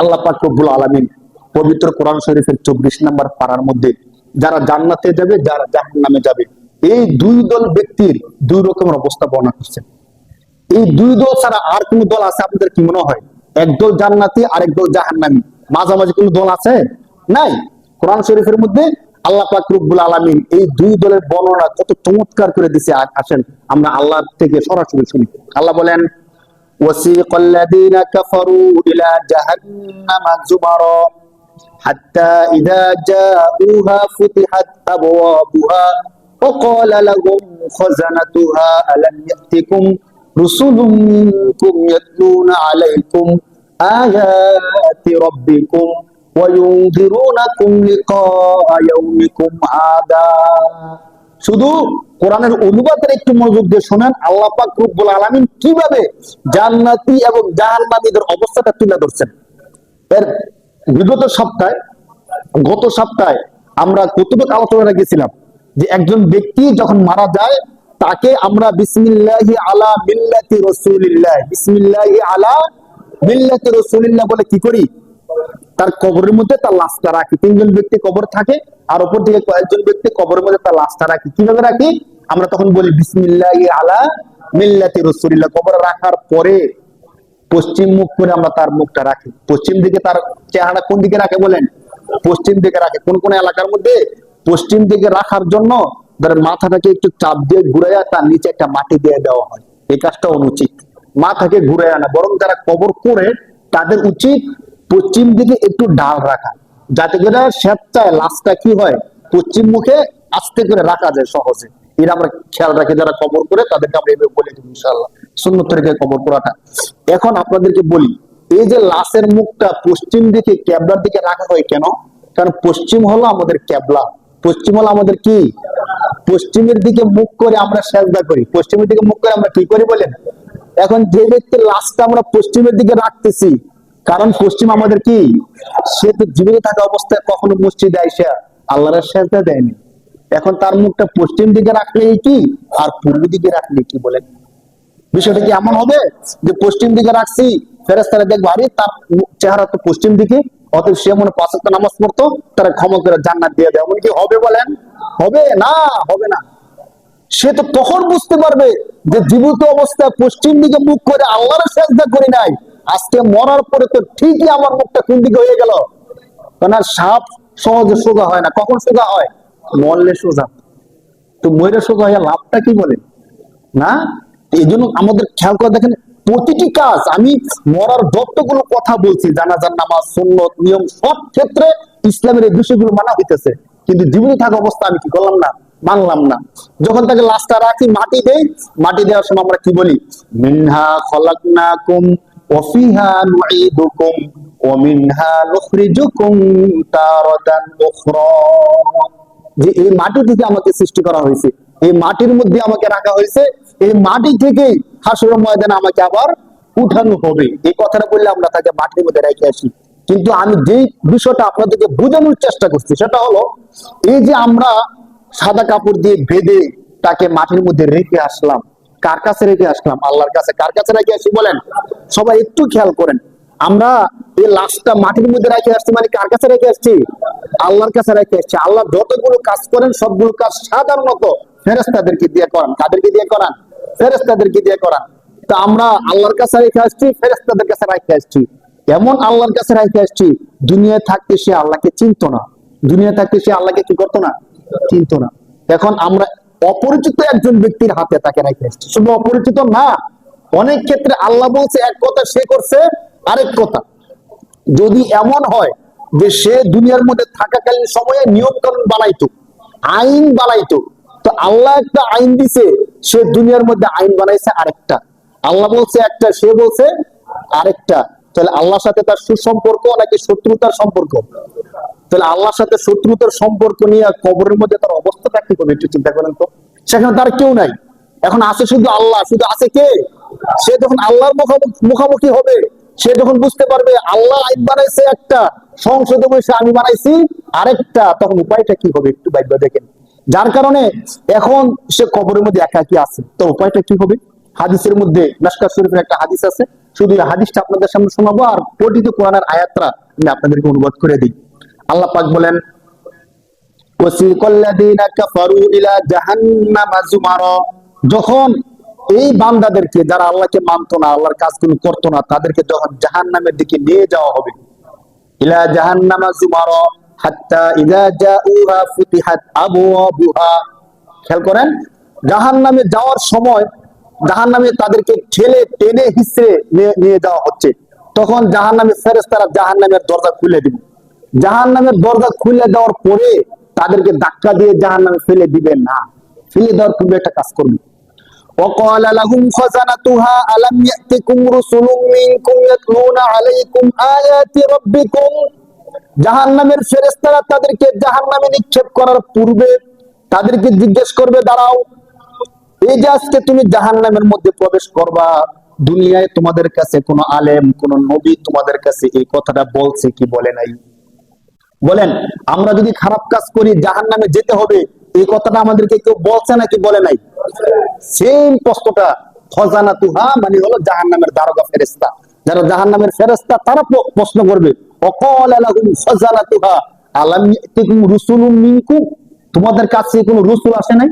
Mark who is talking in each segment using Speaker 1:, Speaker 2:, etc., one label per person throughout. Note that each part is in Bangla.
Speaker 1: আল্লাহ পাক রব্বুল আলামিন পবিত্র কোরআন শরীফের 24 নম্বর পারার মধ্যে যারা জান্নাতে যাবে, যারা জাহান্নামে যাবে, এই দুই দল ব্যক্তির দুই রকমের অবস্থা বর্ণনা করছেন। এই দুই দল ছাড়া আর কোন দল আছে আপনাদের কি মনে হয়? একদল জান্নাতি আর একদল জাহান্নামী, মাঝামাঝি কোন দল আছে? নাই। কোরআন শরীফের মধ্যে আল্লাহ পাক রব্বুল আলামিন এই দুই দলের বর্ণনা কত চমৎকার করে দিয়েছে। আসেন আমরা আল্লাহ থেকে সরাসরি শুনি। আল্লাহ বলেন, وسيق الذين كفروا إلى جهنم زمرا حتى إذا جاءوها فتحت أبوابها وقال لهم خزنتها ألم يأتكم رسل منكم يتلون عليكم آيات ربكم وينذرونكم لقاء يومكم هذا। শুধু কোরআনের অনুবাদের একটু মনোযোগ দিয়ে শোনেন, আল্লাহ পাক রব্বুল আলামিন কিভাবে জান্নাতি এবং জাহান্নামীদের অবস্থাটা তুলে ধরছেন। এর গত সপ্তাহে আমরা কতটুকু আলোচনা গেছিলাম যে একজন ব্যক্তি যখন মারা যায় তাকে আমরা বিসমিল্লাহি আলা মিল্লাতি রাসূলিল্লাহ, বিসমিল্লাহি আলা মিল্লাতি রাসূলিল্লাহ বলে কি করি? তার কবরের মধ্যে তার লাশটা রাখি। তিনজন ব্যক্তি কবর থাকে আর উপর থেকে কয়েকজন ব্যক্তি কবরের মধ্যে তার লাশটা রাখি। কিভাবে রাখি? আমরা তখন বলি বিসমিল্লাহি আলা মিল্লাতি রাসূলিল্লাহ। কবরে রাখার পরে পশ্চিম মুখ করে আমরা তার মুখটা রাখি। পশ্চিম দিকে তার চেহারা কোন দিকে রাখে বলেন? পশ্চিম দিকে রাখে। কোন কোন এলাকার মধ্যে পশ্চিম দিকে রাখার জন্য ধরেন মাথাটাকে একটু চাপ দিয়ে ঘুরাইয়া তার নিচে একটা মাটি দিয়ে দেওয়া হয়। এই কাজটা অনুচিত। মাথাকে ঘুরাইয়া না, বরং যারা কবর করে তাদের উচিত পশ্চিম দিকে একটু ডাল রাখা, যাতে করে স্বেচ্ছায় লাশটা কি হয় পশ্চিম মুখে আস্তে করে রাখা যায় সহজে। এরা আমরা খেয়াল রাখি যারা কবর করে তাদেরকে আমরা এভাবে বলে দেবো ইনশাআল্লাহ, সুন্নত তরিকায় কবর করাটা। এখন আপনাদেরকে বলি, এই যে লাশের মুখটা পশ্চিম দিকে ক্যাবলার দিকে রাখা হয় কেন? কারণ পশ্চিম হলো আমাদের ক্যাবলা, পশ্চিম হলো আমাদের কি? পশ্চিমের দিকে মুখ করে আমরা সেজদা করি, পশ্চিমের দিকে মুখ করে আমরা কি করি বলেন? এখন যে ব্যক্তির লাশটা আমরা পশ্চিমের দিকে রাখতেছি, কারণ পশ্চিম আমাদের কি? সে তো জীবিত থাকা অবস্থায় কখনো মসজিদে আইসা আল্লাহর সেজদা দেয়নি। এখন তার মুখটা পশ্চিম দিকে রাখলে কি আর পূর্ব দিকে রাখলে কি বলেন? বিষয়টা কি এমন হবে যে পশ্চিম দিকে রাখছি ফেরেশতারা দেখবে আরে তার চেহারা তো পশ্চিম দিকে, অতএব সে মনে 5 ওয়াক্ত নামাজ পড়তো, তারা ক্ষমা করে জান্নাত দিয়ে দেয়। এমন কি হবে বলেন? হবে না, হবে না। সে তো তখন বুঝতে পারবে যে জীবিত অবস্থায় পশ্চিম দিকে মুখ করে আল্লাহর সেজদা করি নাই, আজকে মরার পরে তো ঠিকই আমার মুখটা কোন দিকে হয়ে গেল। কারণ আর সাপ সহজে সোজা হয় না। কখন সোজা হয়? মরলে সোজা। তো মরে সোজা হয়ে লাভটা কি বলে না? এই জন্য আমাদের খেয়াল করে দেখেন, প্রতিটি কাজ আমি মরার যতগুলো কথা বলছি, জানাজার নামাজ, সুন্নত, নিয়ম, সব ক্ষেত্রে ইসলামের এই বিষয়গুলো মানা হইতেছে, কিন্তু জীবিত থাকা অবস্থা আমি কি করলাম না? মানলাম না। যখন তাকে লাশটা রাখি, মাটি দেই, মাটি দেওয়ার সময় আমরা কি বলি? মিনহা খলাকনাকুম ওয়া ফিহা নুঈদুকুম ওয়া মিনহা নুখরিজুকুম তারাতান উখরা। যে এই মাটি থেকে আমাকে সৃষ্টি করা হয়েছে, এই মাটির মধ্যে আমাকে রাখা হয়েছে, এই মাটি থেকে হাসরের ময়দানে আমাকে আবার উঠানো হবে। এই কথাটা বললে আমরা তাকে মাটির মধ্যে রেখে আসি। কিন্তু আমি যে বিষয়টা আপনাদেরকে বোঝানোর চেষ্টা করছি সেটা হলো, এই যে আমরা সাদা কাপড় দিয়ে বেঁধে তাকে মাটির মধ্যে রেখে আসলাম, কার কাছে রেখে আসলাম? আল্লাহর কাছে। কার কাছে রেখে আসি বলেন? সবাই একটু খেয়াল করেন। আমরা এই লাশটা মাটির মধ্যে রেখে আসছি, মানে কার কাছে রেখে আসছি? আল্লাহর কাছে রেখে আসছি। আল্লাহ যতগুলো কাজ করেন সবগুলো কাজ সাধারণত ফেরেশতাদেরকে দিয়ে করান। কাদেরকে দিয়ে করান? ফেরেশতাদেরকে দিয়ে করান। তা আমরা আল্লাহর কাছে রেখে আসছি, ফেরেশতাদের কাছে রেখে আসছি। এমন আল্লাহর কাছে রেখে আসছি, দুনিয়ায় থাকতে সে আল্লাহকে চিনতো না, দুনিয়ায় থাকতে সে আল্লাহকে কি করতো না? চিনতো না। এখন আমরা অপরিচিত একজন ব্যক্তির হাতে তাকে রেখে আসছি। শুধু অপরিচিত না, অনেক ক্ষেত্রে আল্লাহ বলছে এক কথা, সে করছে আরেক কথা। যদি এমন হয় যে সে দুনিয়ার মধ্যে থাকাকালীন সময়ে নিয়ম কানুন বানাইতো, আইন বানাইতো, তো আল্লাহ একটা আইন দিছে, সে দুনিয়ার মধ্যে আইন বানাইছে আরেকটা। আল্লাহ বলছে একটা, সে বলছে আরেকটা। তাহলে আল্লাহর সাথে তার সুসম্পর্ক নাকি শত্রুতার সম্পর্ক? তাহলে আল্লাহর সাথে শত্রুতার সম্পর্ক নিয়ে কবরের মধ্যে তার অবস্থাটা কি হবে একটু চিন্তা করেন তো। সেখানে তার কেউ নাই, এখন আছে শুধু আল্লাহ। শুধু আছে কে? সে যখন আল্লাহর মুখামুখি হবে, সে যখন বুঝতে পারবে আল্লাহ আইন বানাইছে একটা, সংসদে বসে আমি বানাইছি আরেকটা, তখন উপায়টা কি হবে একটু ভাববে দেখেন। যার কারণে এখন সে কবরের মধ্যে একাকী আছে, তো উপায়টা কি হবে? হাদিসের মধ্যে মিশকাত শরীফের একটা হাদিস আছে, শুধু এই হাদিসটা আপনাদের সামনে শোনাবো আর পঠিত কোরআনের আয়াতটা আমি আপনাদেরকে অনুবাদ করে দিই। আল্লাহ পাক বলেন, ওয়াসিকাল্লাযীনা কাফারু ইলা জাহান্নামা যুমারা, যখন এই বান্দাদেরকে যারা আল্লাহকে মানতো না, আল্লাহর কাজগুলো করতো না, তাদেরকে যখন জাহান্নামের দিকে নিয়ে যাওয়া হবে, ইলা জাহান্নামা যুমারা হাত্তা ইযা জাউহা ফুতিহাত আবওয়াবুহা। খেয়াল করেন, জাহান্নামে যাওয়ার সময় জাহান্নামে তাদেরকে ঠেলে টেনে হিঁচড়ে নিয়ে যাওয়া হচ্ছে, তখন জাহান্নামের ফেরেশতারা জাহান্নামের দরজা খুলে দিবে। জাহান্নামের দরজা খুলে দেওয়ার পরে তাদেরকে ধাক্কা দিয়ে জাহান্নামে ফেলে দিবে না, ফেলে দেওয়ার পূর্বে একটা কাজ করবে। وقال لهم خزنتها ألم يأتكم رسل منكم يتلون عليكم آيات ربكم। জাহান্নামের ফেরেশতারা তাদেরকে জাহান্নামে নিক্ষেপ করার পূর্বে তাদেরকে জিজ্ঞেস করবে, দাঁড়াও, এই যে আজকে তুমি জাহান্নামের মধ্যে প্রবেশ করবা, দুনিয়ায় তোমাদের কাছে কোন আলেম কোন নবী তোমাদের কাছে এই কথাটা বলছে কি বলে নাই? বলেন, আমরা যদি খারাপ কাজ করি জাহান্নামে যেতে হবে, এই কথাটা আমাদেরকে কেউ বলছে নাকি বলে নাই? সেম প্রশ্নটা খজানাতুহা মানে হলো জাহান্নামের দারোগা ফেরেশতা, যারা জাহান্নামের ফেরেশতা তারা প্রশ্ন করবে, ওয়াকালা লাহুম খজানাতুহা আলাম ইয়াতিকুম রুসুলুম মিনকুম, তোমাদের কাছে কোনো রসুল আসে নাই?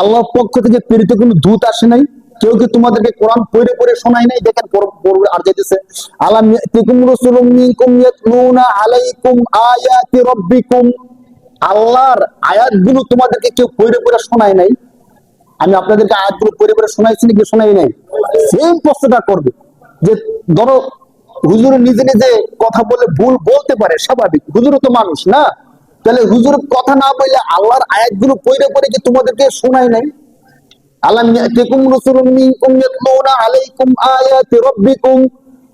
Speaker 1: আল্লাহর পক্ষ থেকে প্রেরিত কোনো দূত আসে নাই? কেউ কি তোমাদেরকে কোরআন পড়ে পড়ে শোনায় নাই? দেখেন পড়বে আর যাইতেছে, আলাম ইয়াতিকুম রুসুলুম মিনকুম ইয়াতলুনা আলাইকুম আয়াতি রাব্বিকুম, আল্লাহর আয়াতগুলো তোমাদেরকে কেউ পড়ে পড়ে শোনায় নাই? আমি আপনাদেরকে আয়াতগুলো পড়ে পড়ে শোনাইছি নাকি শোনাই নাই? সেম প্রশ্নটা করবে যে, ধরো হুজুর নিজে নিজে কথা বলে ভুল বলতে পারে, স্বাভাবিক, হুজুরও তো মানুষ না, তাহলে হুজুর কথা না বললে আল্লাহর আয়াতগুলো পড়ে পড়ে কি তোমাদেরকে শোনাই নাই? আলাম ইয়াতিকুম রাসূলুম মিনকুম ইয়াতলুনা আলাইকুম আয়াতি রাব্বিকুম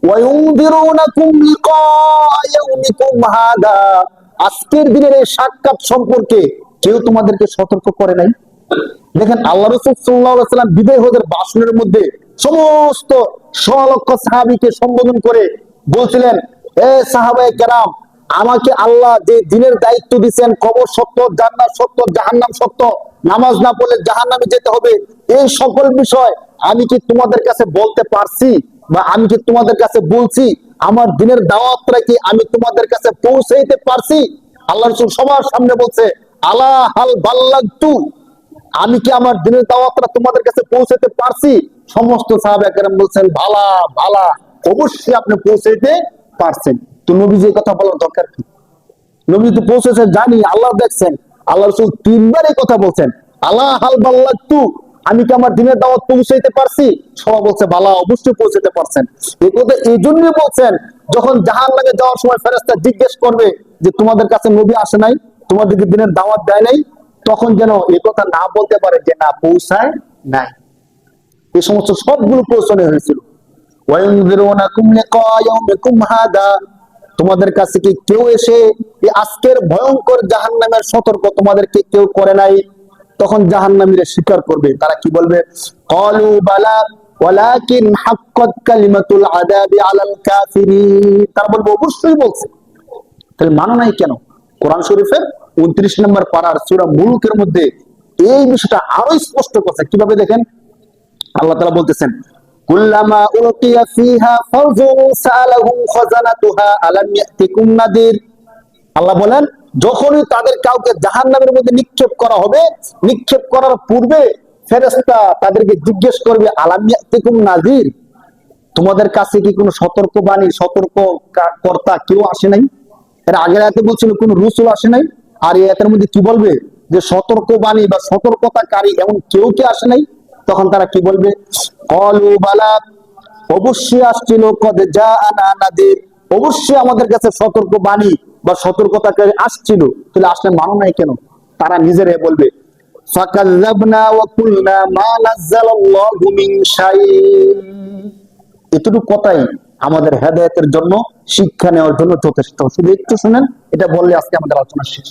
Speaker 1: ওয়া ইউনযিরুনাকুম লিকাআ ইয়াউমিকুম হাদা, আজকের দিনের এই সাক্ষাৎ সম্পর্কে কেউ তোমাদেরকে সতর্ক করে নাই? দেখেন, আল্লাহ রাসূল সাল্লাল্লাহু আলাইহি ওয়াসাল্লাম বিদায় হজের ভাষণের মধ্যে সমস্ত সলক্ষ সাহাবীকে সম্বোধন করে বলছিলেন, এ সাহাবায়ে কেরাম, আমাকে আল্লাহ যে দিনের দায়িত্ব দিয়েছেন, কবর সত্য, জান্নাত সত্য, জাহান্নাম সত্য, নামাজ না পড়লে জাহান্নামে যেতে হবে, এই সকল বিষয় আমি কি তোমাদের কাছে বলতে পারছি বা আমি কি তোমাদের কাছে বলছি? আমার দিনের দাওয়াতটা কি আমি তোমাদের কাছে পৌঁছাইতে পারছি? আল্লাহ রাসূল সবার সামনে বলছে, আলা হাল বাল্লাগতু, আমি কি আমার দিনের দাওয়াতটা তোমাদের কাছে পৌঁছাতে পারছি? সমস্ত সাহাবায়ে কেরাম বলছেন, ভালা ভালা, অবশ্যই আপনি পৌঁছাইতে পারছেন। তো নবীজি এই কথা বলার দরকার কি? নবী তো পৌঁছেছে জানি, আল্লাহ দেখছেন। আল্লাহ রাসূল তিনবার এই কথা বলছেন, আলা হাল বাল্লাগতু, আমি কি আমার দিনের দাওয়াত পৌঁছাইতে পারছি? সবাই বলছে বালা, অবশ্যই পৌঁছাতে পারছেন। এই কথা এই জন্যই বলছেন, যখন জাহান্নামে যাওয়ার সময় ফেরেশতা জিজ্ঞেস করবে যে তোমাদের কাছে নবী আসে নাই, তোমাদেরকে দিনের দাওয়াত দেয় নাই, তখন যেন এই কথা না বলতে পারে যে না, পৌঁছায় নাই। এই সমস্ত সবগুলো পৌঁছানো হয়েছিল। ওয়াইনযিরুনাকুম লিকাআ ইয়াউমিকুম হাদা, তোমাদের কাছে কি কেউ এসে এই আজকের ভয়ঙ্কর জাহান্নামের সতর্ক তোমাদেরকে কেউ করে নাই? তখন জাহান্নামীরা স্বীকার করবে, তারা কি বলবে? ক্বালু বালা ওয়ালাকিন হাক্কাত কালিমাতুল আযাবি আলাল কাফিরিন, তারা বলবে অবশ্যই বলছে। তাহলে মানো নাই কেন? কোরআন শরীফের 29 নম্বর পারার সূরা মুলুকের মধ্যে এই বিষয়টা আরো স্পষ্ট করছে। কিভাবে দেখেন, আল্লাহ তাআলা বলতেছেন, কুল্লামা উলকিয়া ফিহা ফাওজুন সালাহুম খাজানাতুহা আলাম ইয়াতিকুম নাদির। আল্লাহ বলেন, যখনই তাদের কাউকে জাহান্নামের মধ্যে নিক্ষেপ করা হবে, নিক্ষেপ করার পূর্বে ফেরেশতা তাদেরকে জিজ্ঞেস করবে, আলাম ইয়াতিকুম নাদির, তোমাদের কাছে কি কোনো সতর্কবাণী, সতর্ক কর্তা কেউ আসে নাই? এর আগের আয়াতে বলছিল কোন রাসূল আসে নাই, আর এই আয়াতের মধ্যে কি বলবে যে সতর্কবাণী বা সতর্কতাকারী এমন কেউ কি আসে নাই? তখন তারা কি বলবে? ক্বালু বালা, অবশ্যই আসছিল, কদ জাআনা নাদির, অবশ্যই আমাদের কাছে সতর্কবাণী বা সতর্কতাকারী আসছিল, তাহলে আসলে মানো নাই কেন? তারা নিজেরাই বলবে, ফাকাযাবনা ওয়া কুলনা মা নাযালাল্লাহু মিন শাই। এতটুকু কথাই আমাদের হেদায়েতের জন্য, শিক্ষা নেওয়ার জন্য যথেষ্ট। শুধু একটু শুনেন, এটা বললে আজকে আমাদের আলোচনা শেষ।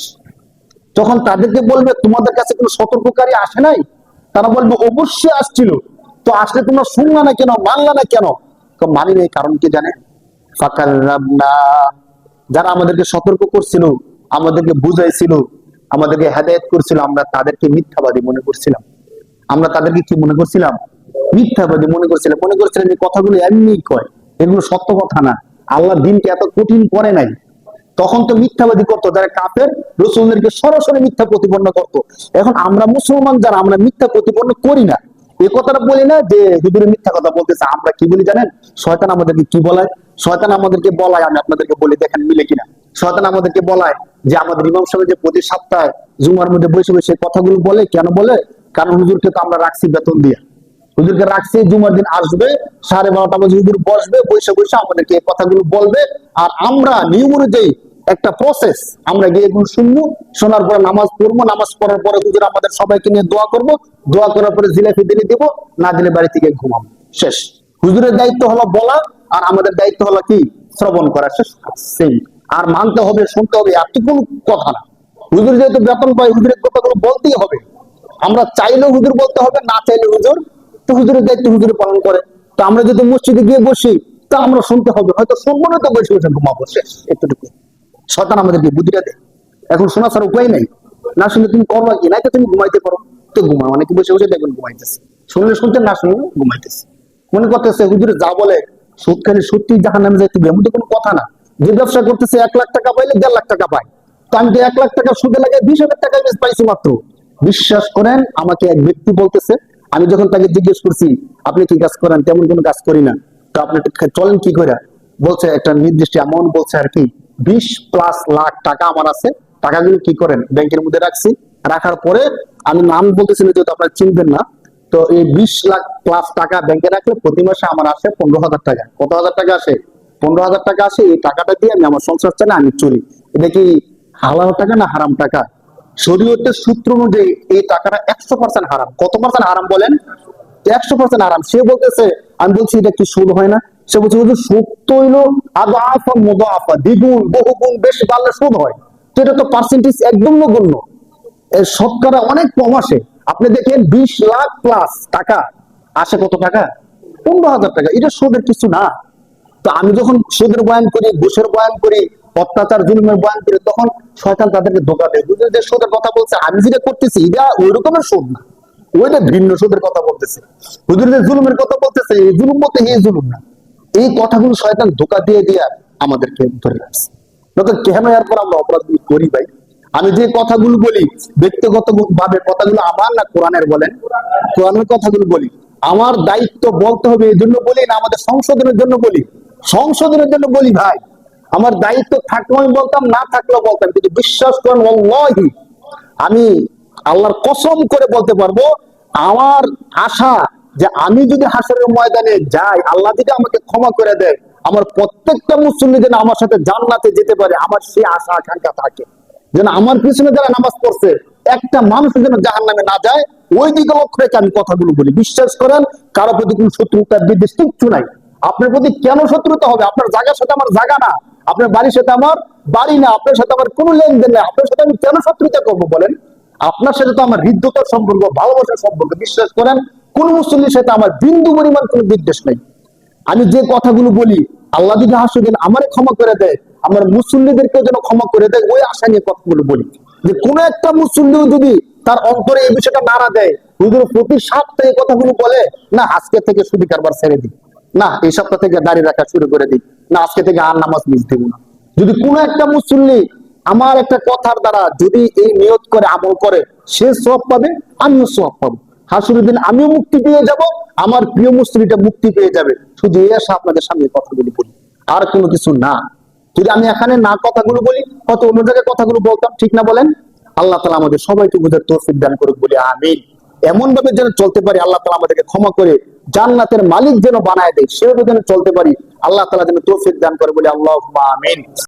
Speaker 1: যখন তাদেরকে বলবে তোমাদের কাছে কোনো সতর্ককারী আসে নাই, তারা বলবে অবশ্যই আসছিল, তো আসলে তোমরা শুনলা না কেন, মানলা না কেন? তো মানি নাই, কারণ কি জানে? ফাকাযাবনা, যারা আমাদেরকে সতর্ক করছিল, আমাদেরকে বুঝাইছিল, আমাদেরকে হেদায়েত করছিল, আমরা তাদেরকে মিথ্যাবাদী মনে করছিলাম। আমরা তাদেরকে কি মনে করছিলাম? মিথ্যাবাদী মনে করছিলাম। মনে করছিলাম এই কথাগুলো এমনি কয়, এগুলো সত্য কথা না। আল্লাহ দিনকে এত কঠিন করে নাই। তখন তো মিথ্যাবাদী করতো যারা কাফের, রাসূলদেরকে সরাসরি মিথ্যা প্রতিপন্ন করতো। এখন আমরা মুসলমান যারা, আমরা মিথ্যা প্রতিপন্ন করি না। এই কথাটা বলি না যে হুজুরে মিথ্যা কথা বলতেছে। আমরা কি বলি জানেন? শয়তান আমাদেরকে কি বলায়? শয়তান আমাদেরকে বলায়, আমি আপনাদেরকে বলি, দেখেন মিলে কিনা। শয়তান আমাদেরকে বলায় যে আমাদের ইমাম সাহেব যে প্রতি সপ্তাহে জুমার মধ্যে বসে বসে কথাগুলো বলে, কেন বলে? কারণ হুজুরকে তো আমরা রাখছি বেতন দিয়ে। হুজুরকে রাখছি, জুমার দিন আসবে, 12:30 বাজে হুজুর বসবে, বসে বসে আমাদেরকে এই কথাগুলো বলবে। আর আমরা নিয়ম অনুযায়ী একটা প্রসেস, আমরা গিয়ে এগুলো শুনবো, শোনার পরে নামাজ পড়বো, নামাজ পড়ার পরে হুজুর আমাদের সবাইকে নিয়ে দোয়া করবো, দোয়া করার পরে জিলাপি দিলে দিব, না দিলে বাড়ি থেকে ঘুমাবো, শেষ। হুজুরের দায়িত্ব হলো বলা, আর আমাদের দায়িত্ব হলো কি? শ্রবণ করা, শেষ। সেই আর মানতে হবে, শুনতে হবে, আর তো কোনো কথা না। হুজুর যেহেতু বেতন পায়, হুজুরের কথাগুলো বলতেই হবে। আমরা চাইলেও হুজুর বলতে হবে, না চাইলে হুজুর, তো হুজুরের দায়িত্ব হুজুর পালন করে। তো আমরা যদি মসজিদে গিয়ে বসি, তা আমরা শুনতে হবে, হয়তো শুনবো না, তো বসে বসে ঘুমাবো, শেষ। এতটুকু শয়তান আমাদেরকে বুদ্ধিটা দেয়। এখন শোনা ছাড়া উপায় নাই। না শুনলে তুমি করবা কি? নাই তো তুমি ঘুমাইতে পারো, তো ঘুমাও। অনেকে বসে বসে দেখবেন ঘুমাইতেছে, শুনলে শুনতে, না শুনলে ঘুমাইতেছে। মনে করতেছে হুজুরে যা বলে সুদ খালি সত্যি জাহান্নামে যাইতে হবে, এমন তো কোনো কথা না। যে ব্যবসা করতেছে 1 লাখ টাকা পাইলে 1.5 লাখ টাকা পায়, তো আমি তো 1 লাখ টাকা সুদে লাগে 20,000 টাকা পাইছি মাত্র। বিশ্বাস করেন, আমাকে এক ব্যক্তি বলতেছে, আমি যখন তাকে জিজ্ঞেস করছি আপনি কি কাজ করেন, তেমন কোনো কাজ করি না, তো আপনি চলেন কি করে? বলছে একটা নির্দিষ্ট অ্যামাউন্ট বলছে আর কি, 20+ লাখ টাকা আমার আছে। টাকাগুলো কি করেন? ব্যাংকের মধ্যে রাখছি। রাখার পরে আমি নাম বলতেছি না, যেহেতু আপনারা চিনবেন না, তো এই 20 লাখ+ টাকা ব্যাংকে রাখলে প্রতি মাসে আমার আসে 15,000 টাকা। কত হাজার টাকা আসে? 15,000 টাকা আসে। এই টাকাটা দিয়ে আমি আমার সংসার চালাই, আমি চলি। এটা কি হালাল টাকা না হারাম টাকা? শরীয়তের সূত্র অনুযায়ী এই টাকাটা 100% হারাম। কত পার্সেন্ট হারাম বলেন? 100% হারাম। সে বলতেছে, আমি বলছি এটা কি সুদ হয় না? সে বলছে হুজুর সুদ তো হইলো আদআফা মুদাআফা, দ্বিগুণ বহুগুণ বেশি বাড়লে সুদ হয়। তো এটা তো পার্সেন্টেজ একদম নগণ্য, এর শতকরা অনেক কম আসে। আপনি দেখেন 20 লাখ+ টাকা আসে কত টাকা? 15,000 টাকা। এটা সুদের কিছু না। তো আমি যখন সুদের বয়ান করি, ঘুষের বয়ান করি, অত্যাচার জুলুমের বয়ান করি, তখন শয়তান তাদেরকে ধোঁকা দেয়। হুজুর যে সুদের কথা বলছে, আমি যেটা করতেছি এটা ওই রকমের সুদ না, ওইটা ভিন্ন সুদের কথা বলতেছে। হুজুর যে জুলুমের কথা বলতেছে, এই জুলুম বলতে এই জুলুম না। এই কথাগুলো শয়তান ধোঁকা দিয়ে দিয়ে আমাদেরকে ধরে রাখছে। নয়তো কেন এরপর আমরা অপরাধ করি ভাই? আমি যে কথাগুলো বলি ব্যক্তিগত ভাবে, কথাগুলো আমার না কোরআনের? বলেন, কোরআনের কথাগুলো বলি। আমার দায়িত্ব বলতে হবে, এই জন্য বলি না আমাদের সংশোধনের জন্য বলি? সংশোধনের জন্য বলি ভাই। আমার দায়িত্ব থাকলেও আমি বলতাম, না থাকলেও বলতাম। কিন্তু বিশ্বাস করেন, ওয়াল্লাহি আমি আল্লাহর কসম করে বলতে পারবো, আমার আশা যে আমি যদি হাসরের ময়দানে যাই, আল্লাহ যদি আমাকে ক্ষমা করে দেয়, আমার প্রত্যেকটা মুসলিম যেন আমার সাথে জান্নাতে যেতে পারে, আমার সেই আশা আকাঙ্ক্ষা থাকে। যেন আমার পিছনে যারা নামাজ পড়ছে, একটা মানুষ যেন জাহান্নামে না যায়, ওই দিকে লক্ষ্য রেখে আমি কথাগুলো বলি। বিশ্বাস করেন, কারো প্রতি কোনো শত্রুতা বিদ্বেষ কিচ্ছু নাই। আপনার প্রতি কেন শত্রুতা হবে? আপনার জায়গার সাথে আমার জায়গা না, আপনার বাড়ির সাথে আমার বাড়ি না, আপনার সাথে আমার কোনো লেনদেন নেই। আপনার সাথে আমি কেন শত্রুতা করবো বলেন? আপনার সাথে তো আমার হৃদ্যতার সম্পর্ক, ভালোবাসার সম্পর্ক। বিশ্বাস করেন, কোন মুসলিমের সাথে আমার বিন্দু পরিমাণ কোনো বিদ্বেষ নেই। আমি যে কথাগুলো বলি, আল্লাহ যদি হাসুদিন আমারে ক্ষমা করে দেয়, আমার মুসল্লিদেরকেও যেন ক্ষমা করে দেয়, ওই আশা নিয়ে কথাগুলো বলি। যে কোন একটা মুসল্লিও যদি তার অন্তরে এই বিষয়টা নাড়া দেয়, হুজুর প্রতি সপ্তাহে কথাগুলো বলে, না আজকে থেকে সুদি কারবার ছেড়ে দিই, না এই সপ্তাহ থেকে দাঁড়িয়ে রাখা শুরু করে দিই, না আজকে থেকে আর নামাজ মিস দেবো না, যদি কোন একটা মুসল্লি আমার একটা কথার দ্বারা যদি এই নিয়ত করে আমল করে, সে সওয়াব পাবে, আমিও সওয়াব পাবো। হাসরের দিন আমিও মুক্তি পেয়ে যাব, আমার প্রিয় মুসলিমটা মুক্তি পেয়ে যাবে। শুধু এই আশা আপনাদের সামনে কথাগুলো বলি, আর কোনো কিছু না। যদি আমি এখানে না কথাগুলো বলি, হয়তো অন্য জায়গায় কথাগুলো বলতাম, ঠিক না বলেন? আল্লাহ তাআলা আমাদের সবাইকে বুঝার তৌফিক দান করুক বলি আমিন। এমন ভাবে যেন চলতে পারি, আল্লাহ তাআলা আমাদেরকে ক্ষমা করে জান্নাতের মালিক যেন বানায় দেয়, সেভাবে যেন চলতে পারি, আল্লাহ তাআলা যেন তৌফিক দান করে বলি আল্লাহুম্মা আমিন।